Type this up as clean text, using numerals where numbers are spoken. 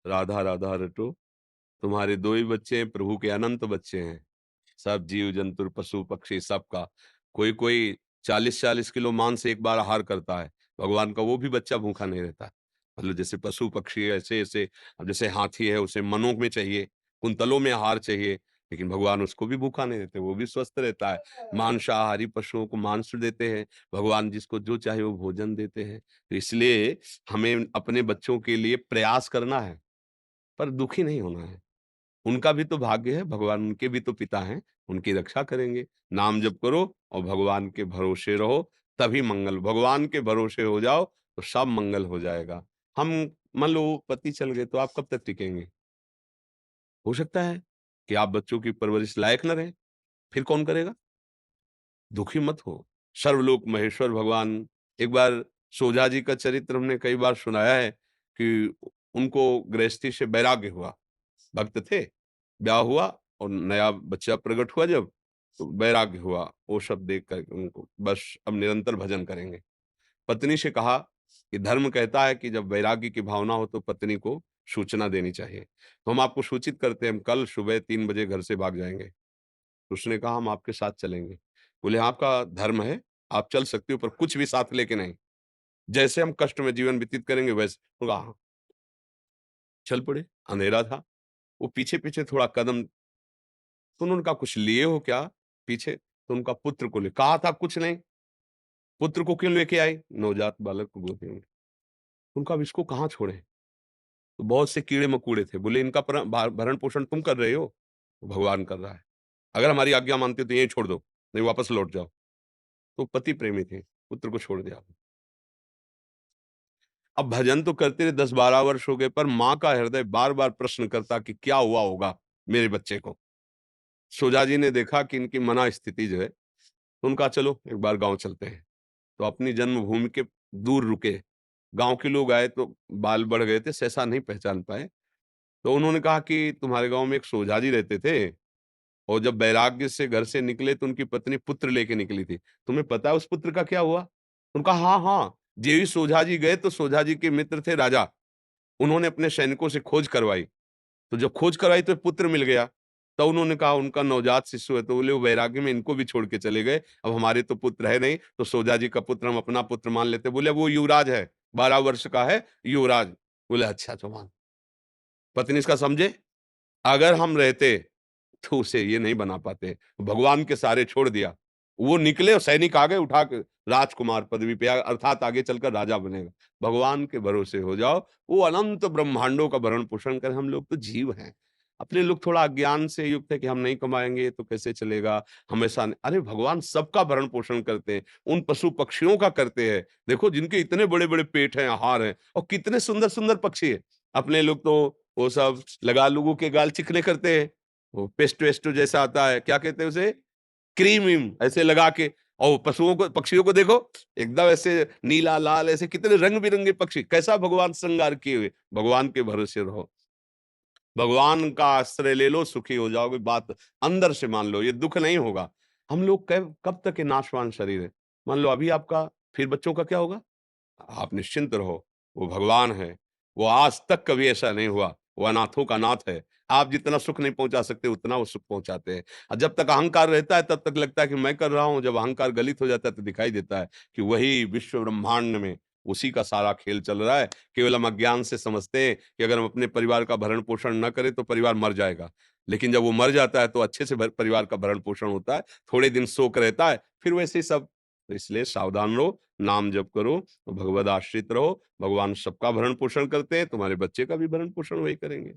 राधा राधा रटो, तुम्हारे 2 ही बच्चे हैं, प्रभु के अनंत बच्चे हैं। सब जीव जंतु पशु पक्षी सबका कोई कोई 40-40 किलो मांस एक बार आहार करता है। भगवान का वो भी बच्चा भूखा नहीं रहता। मतलब जैसे पशु पक्षी ऐसे ऐसे, अब जैसे हाथी है उसे मनों में चाहिए, कुंतलों में आहार चाहिए, लेकिन भगवान उसको भी भूखा नहीं रहते, वो भी स्वस्थ रहता है। मांसाहारी पशुओं को मांस देते हैं, भगवान जिसको जो चाहे वो भोजन देते हैं। तो इसलिए हमें अपने बच्चों के लिए प्रयास करना है, पर दुखी नहीं होना है। उनका भी तो भाग्य है, भगवान उनके भी तो पिता हैं, उनकी रक्षा करेंगे। नाम जप करो और भगवान के भरोसे रहो, तभी मंगल। भगवान के भरोसे हो जाओ तो सब मंगल हो जाएगा। हम मान लो पति चल गए तो आप कब तक टिकेंगे? हो सकता है कि आप बच्चों की परवरिश लायक न रहें, फिर कौन करेगा? दुखी मत हो। सर्वलोक महेश्वर भगवान, एक बार सोजा जी का चरित्र हमने कई बार सुनाया है कि उनको गृहस्थी से वैराग्य हुआ। भक्त थे, ब्याह हुआ और नया बच्चा प्रकट हुआ जब, तो वैराग्य हुआ। वो सब देख कर उनको बस अब निरंतर भजन करेंगे। पत्नी से कहा कि धर्म कहता है कि जब वैराग्य की भावना हो तो पत्नी को सूचना देनी चाहिए। तो हम आपको सूचित करते हैं, हम कल सुबह 3 बजे घर से भाग जाएँगे। तो उसने कहा हम आपके साथ चलेंगे। बोले आपका धर्म है, आप चल सकते हो पर कुछ भी साथ लेके नहीं। जैसे हम कष्ट में जीवन व्यतीत करेंगे वैसे। तो कहा हाँ, चल पड़े, अंधेरा था। वो पीछे-पीछे थोड़ा कदम, तो उन्होंने कहा कुछ लिए हो क्या पीछे? तो उनका पुत्र को ले कहा था कुछ नहीं, पुत्र को क्यों लेके आई? नवजात बालक को गोद में। उनका अब इसको कहाँ छोड़ें? तो बहुत से कीड़े-मकोड़े थे, बोले इनका भरण-पोषण तुम कर रहे हो? तो भगवान कर रहा है। अगर हमारी आज्ञा मानते हो तो यहीं छोड़ दो, नहीं वापस लौट जाओ। तो पति प्रेमी थे, पुत्र को छोड़ दिया। अब भजन तो करते रहे 10-12 वर्ष हो गए, पर माँ का हृदय बार-बार प्रश्न करता कि क्या हुआ होगा मेरे बच्चे को? सुजा जी ने देखा कि इनकी मना स्थिति जो है, तो उनका चलो एक बार गाँव चलते हैं। तो अपनी जन्मभूमि के दूर रुके। गाँव के लोग आए तो बाल बढ़ गए थे, सहसा नहीं पहचान पाए। तो उन्होंने कहा कि तुम्हारे गाँव में एक सोझा जी रहते थे और जब वैराग्य से घर से निकले तो उनकी पत्नी पुत्र लेके निकली थी। तुम्हें पता है उस पुत्र का क्या हुआ? उनका हाँ, हाँ। जेई ही सोझा जी गए तो सोझा जी के मित्र थे राजा। उन्होंने अपने सैनिकों से खोज करवाई। तो जब खोज कराई तो पुत्र मिल गया। तो उन्होंने कहा उनका नवजात शिशु है, तो बोले वो वैराग्य में इनको भी छोड़ के चले गए। अब हमारे तो पुत्र है नहीं, तो सोजा जी का पुत्र हम अपना पुत्र मान लेते। बोले वो युवराज है, 12 वर्ष का है युवराज। बोले अच्छा तो मान। पत्नी इसका समझे? अगर हम रहते तो उसे ये नहीं बना पाते। भगवान के सहारे छोड़ दिया। वो निकले और सैनिक आ गए उठा के, राजकुमार पदवी पे अर्थात आगे चलकर राजा बनेगा। भगवान के भरोसे हो जाओ, वो अनंत ब्रह्मांडों का भरण-पोषण करे। हम लोग तो जीव हैं। अपने लोग थोड़ा अज्ञान से युक्त है कि हम नहीं कमाएँगे तो कैसे चलेगा, हमेशा न अरे भगवान सबका भरण-पोषण करते हैं, उन पशु-पक्षियों का करते हैं। देखो जिनके इतने बड़े-बड़े पेट हैं, आहार हैं और कितने सुंदर-सुंदर पक्षी हैं। अपने लोग तो वो सब लगा-लुगू के गाल चिकने करते हैं। वो पेस्टो-वेस्टो जैसा आता है, क्या कहते हैं उसे? क्रीम-व्रीम ऐसे लगा के, और पशुओं को पक्षियों को देखो, एकदम ऐसे नीला, लाल ऐसे कितने रंग-बिरंगे पक्षी, कैसा भगवान श्रृंगार किए हुए। भगवान के भरोसे रहो। भगवान का आश्रय ले लो, सुखी हो जाओगे। बात अंदर से मान लो, ये दुःख नहीं होगा। हम लोग कब कब तक ये नाशवान शरीर है। मान लो अभी आपका, फिर बच्चों का क्या होगा? आप निश्चिंत रहो, वो भगवान है, वो आज तक कभी ऐसा नहीं हुआ, वो अनाथों का नाथ है। आप जितना सुख नहीं पहुँचा सकते, उतना वो सुख पहुँचाते हैं। जब तक अहंकार रहता है, तब तक लगता है कि मैं कर रहा हूँ, जब अहंकार गलित हो जाता है, तो दिखाई देता है कि वही विश्व ब्रह्मांड में उसी का सारा खेल चल रहा है। केवल हम अज्ञान से समझते हैं कि अगर हम अपने परिवार का भरण-पोषण न करें, तो परिवार मर जाएगा। लेकिन जब वो मर जाता है, तो अच्छे से परिवार का भरण-पोषण होता है, थोड़े दिन शोक रहता है, फिर वैसे ही सब। तो इसलिए सावधान रहो, नाम जप करो, भगवद आश्रित रहो। भगवान सबका भरण पोषण करते हैं, तुम्हारे बच्चे का भी भरण पोषण वही करेंगे।